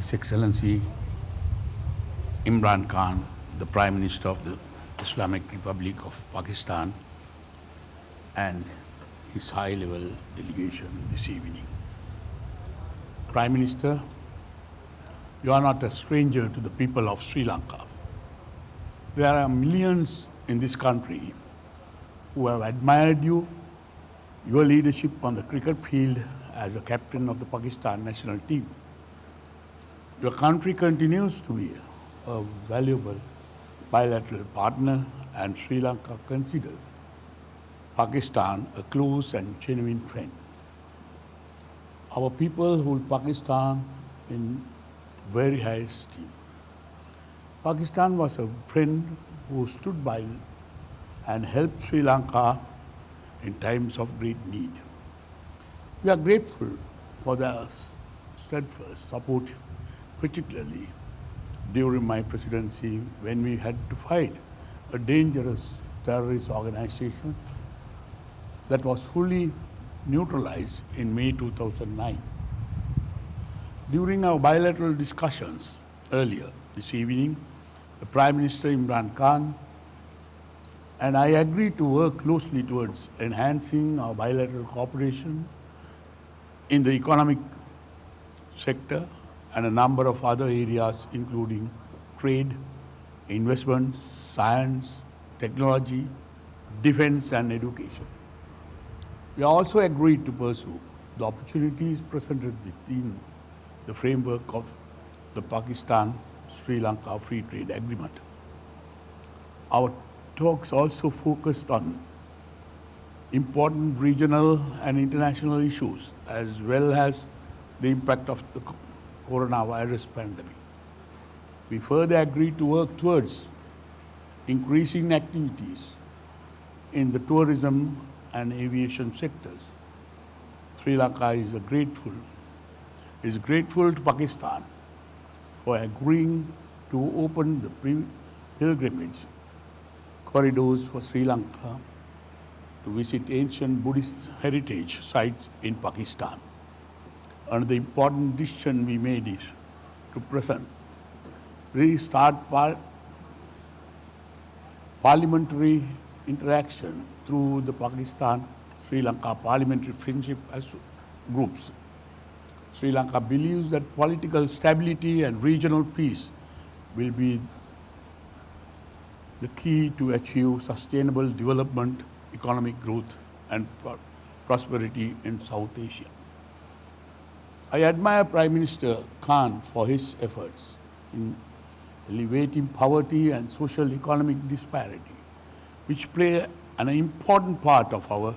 His Excellency Imran Khan, the Prime Minister of the Islamic Republic of Pakistan, and his high-level delegation this evening. Prime Minister, you are not a stranger to the people of Sri Lanka. There are millions in this country who have admired you, your leadership on the cricket field as a captain of the Pakistan national team. Your country continues to be a valuable bilateral partner, and Sri Lanka considers Pakistan a close and genuine friend. Our people hold Pakistan in very high esteem. Pakistan was a friend who stood by and helped Sri Lanka in times of great need. We are grateful for their steadfast support, particularly during my presidency when we had to fight a dangerous terrorist organization that was fully neutralized in May 2009. During our bilateral discussions earlier this evening, the Prime Minister Imran Khan and I agreed to work closely towards enhancing our bilateral cooperation in the economic sector and a number of other areas, including trade, investments, science, technology, defense, and education. We also agreed to pursue the opportunities presented within the framework of the Pakistan-Sri Lanka Free Trade Agreement. Our talks also focused on important regional and international issues, as well as the impact of the coronavirus pandemic. We further agreed to work towards increasing activities in the tourism and aviation sectors. Sri Lanka is grateful to Pakistan for agreeing to open the pilgrimage corridors for Sri Lanka to visit ancient Buddhist heritage sites in Pakistan. Another important decision we made is to restart parliamentary interaction through the Pakistan-Sri Lanka Parliamentary Friendship Groups. Sri Lanka believes that political stability and regional peace will be the key to achieve sustainable development, economic growth, and prosperity in South Asia. I admire Prime Minister Khan for his efforts in alleviating poverty and social economic disparity, which play an important part of our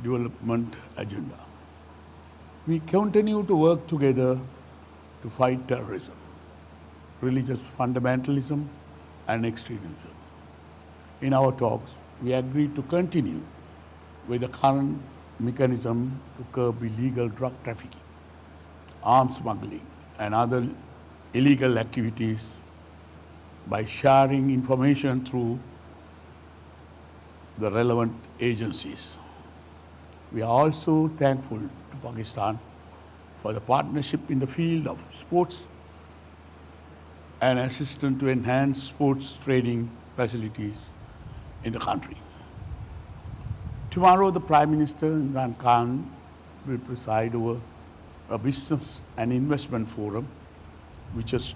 development agenda. We continue to work together to fight terrorism, religious fundamentalism, and extremism. In our talks, we agreed to continue with the current mechanism to curb illegal drug trafficking, arms smuggling, and other illegal activities by sharing information through the relevant agencies. We are also thankful to Pakistan for the partnership in the field of sports and assistance to enhance sports training facilities in the country. Tomorrow, the Prime Minister Imran Khan will preside over a business and investment forum, which is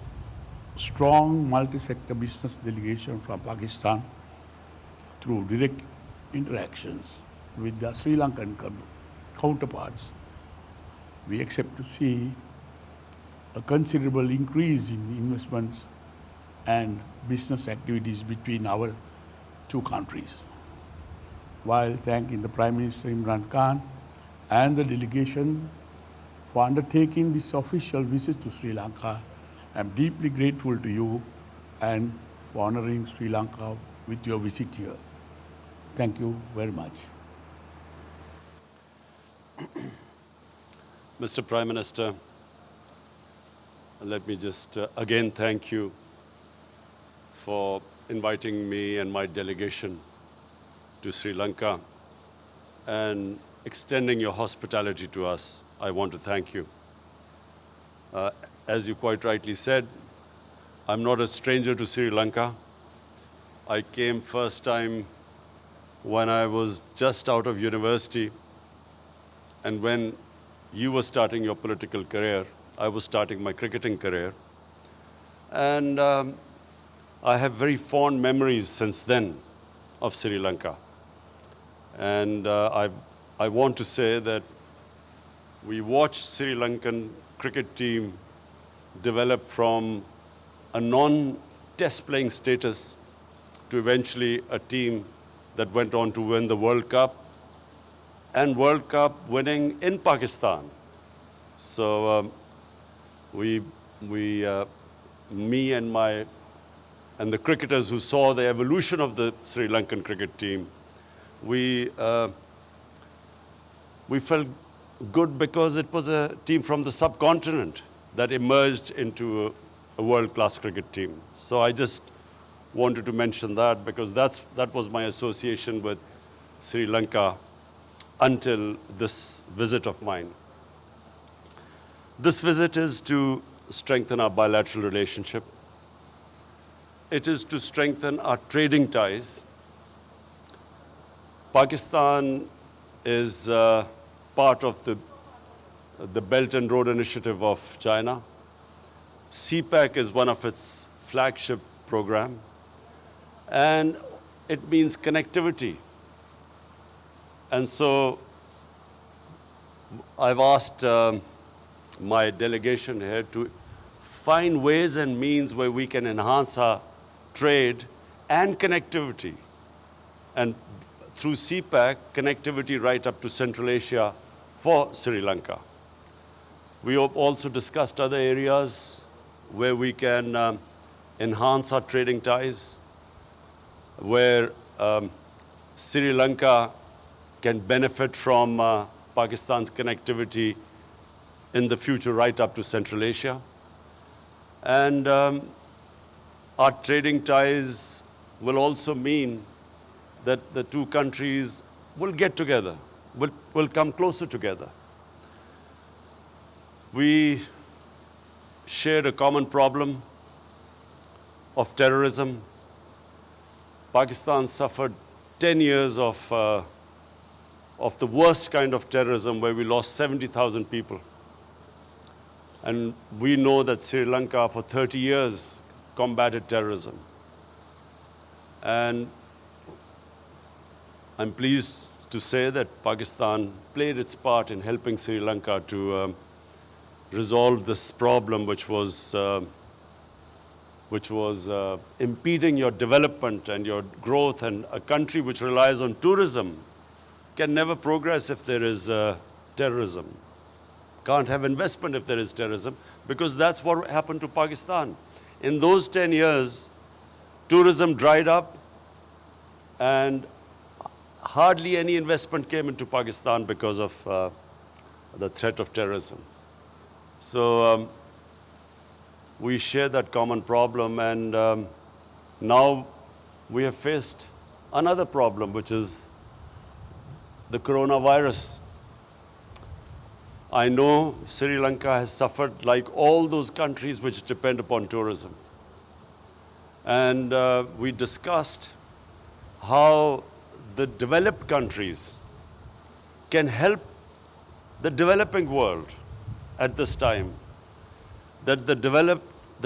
strong multi-sector business delegation from Pakistan through direct interactions with the Sri Lankan counterparts. We expect to see a considerable increase in investments and business activities between our two countries. While thanking the Prime Minister Imran Khan and the delegation for undertaking this official visit to Sri Lanka, I am deeply grateful to you and for honoring Sri Lanka with your visit here. Thank you very much. Mr. Prime Minister, let me just again thank you for inviting me and my delegation to Sri Lanka and extending your hospitality to us. I want to thank you. as you quite rightly said, I'm not a stranger to Sri Lanka. I came first time when I was just out of university, and when you were starting your political career, I was starting my cricketing career. And I have very fond memories since then of Sri Lanka. And I want to say that we watched Sri Lankan cricket team develop from a non-test playing status to eventually a team that went on to win the World Cup, and World Cup winning in Pakistan. So me and the cricketers who saw the evolution of the Sri Lankan cricket team, we felt good because it was a team from the subcontinent that emerged into a world-class cricket team. So I just wanted to mention that because that was my association with Sri Lanka until this visit of mine. This visit is to strengthen our bilateral relationship. It is to strengthen our trading ties. Pakistan is part of the Belt and Road Initiative of China. CPEC is one of its flagship program, and it means connectivity. And so I've asked my delegation here to find ways and means where we can enhance our trade and connectivity. And through CPEC, connectivity right up to Central Asia for Sri Lanka. We have also discussed other areas where we can enhance our trading ties, where Sri Lanka can benefit from Pakistan's connectivity in the future right up to Central Asia. And our trading ties will also mean that the two countries will get together, will come closer together. We shared a common problem of terrorism. Pakistan suffered 10 years of the worst kind of terrorism where we lost 70,000 people. And we know that Sri Lanka for 30 years combated terrorism. And I'm pleased to say that Pakistan played its part in helping Sri Lanka to resolve this problem, which was impeding your development and your growth. And a country which relies on tourism can never progress if there is terrorism. Can't have investment if there is terrorism, because that's what happened to Pakistan. In those 10 years, tourism dried up and hardly any investment came into Pakistan because of the threat of terrorism. So we share that common problem, and now we have faced another problem, which is the coronavirus. I know Sri Lanka has suffered like all those countries which depend upon tourism. And we discussed how the developed countries can help the developing world at this time. That the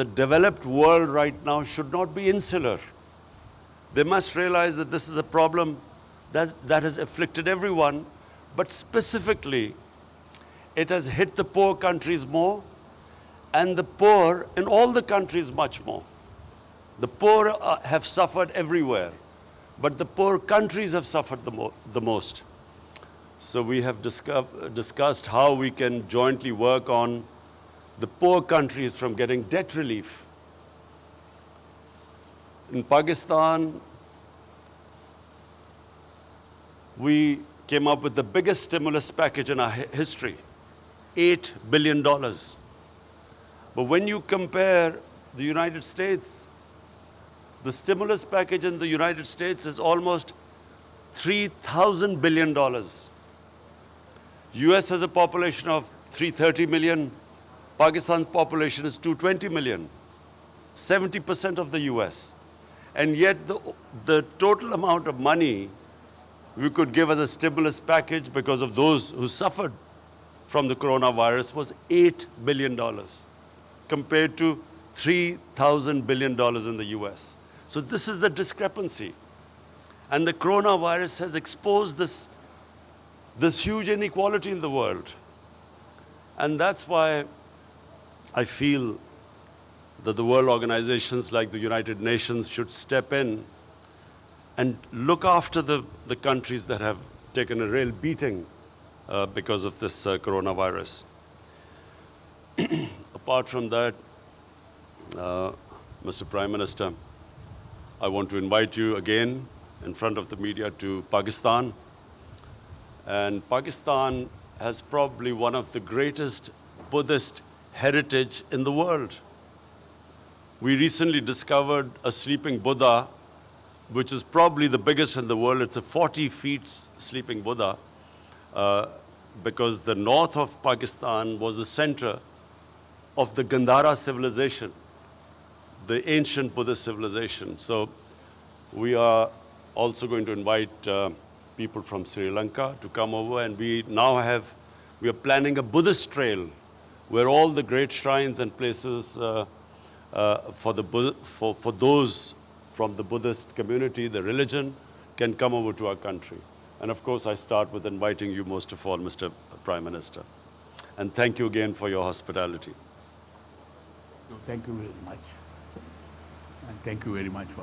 developed world right now should not be insular. They must realize that this is a problem that has afflicted everyone, but specifically it has hit the poor countries more, and the poor in all the countries much more. The poor have suffered everywhere, but the poor countries have suffered the most. So we have discussed how we can jointly work on the poor countries from getting debt relief. In Pakistan, we came up with the biggest stimulus package in our history, $8 billion. But when you compare the United States, the stimulus package in the United States is almost $3,000 billion. US has a population of 330 million. Pakistan's population is 220 million, 70% of the US. And yet the total amount of money we could give as a stimulus package because of those who suffered from the coronavirus was $8 billion compared to $3,000 billion in the US. So this is the discrepancy. And the coronavirus has exposed this huge inequality in the world. And that's why I feel that the world organizations like the United Nations should step in and look after the countries that have taken a real beating because of this coronavirus. Apart from that, Mr. Prime Minister, I want to invite you again in front of the media to Pakistan. And Pakistan has probably one of the greatest Buddhist heritage in the world. We recently discovered a sleeping Buddha, which is probably the biggest in the world. It's a 40 feet sleeping Buddha, because the north of Pakistan was the center of the Gandhara civilization, the ancient Buddhist civilization. So we are also going to invite people from Sri Lanka to come over, and we are planning a Buddhist trail where all the great shrines and places for those from the Buddhist community, the religion, can come over to our country. And of course, I start with inviting you most of all, Mr. Prime Minister. And thank you again for your hospitality. Thank you very much. And thank you very much for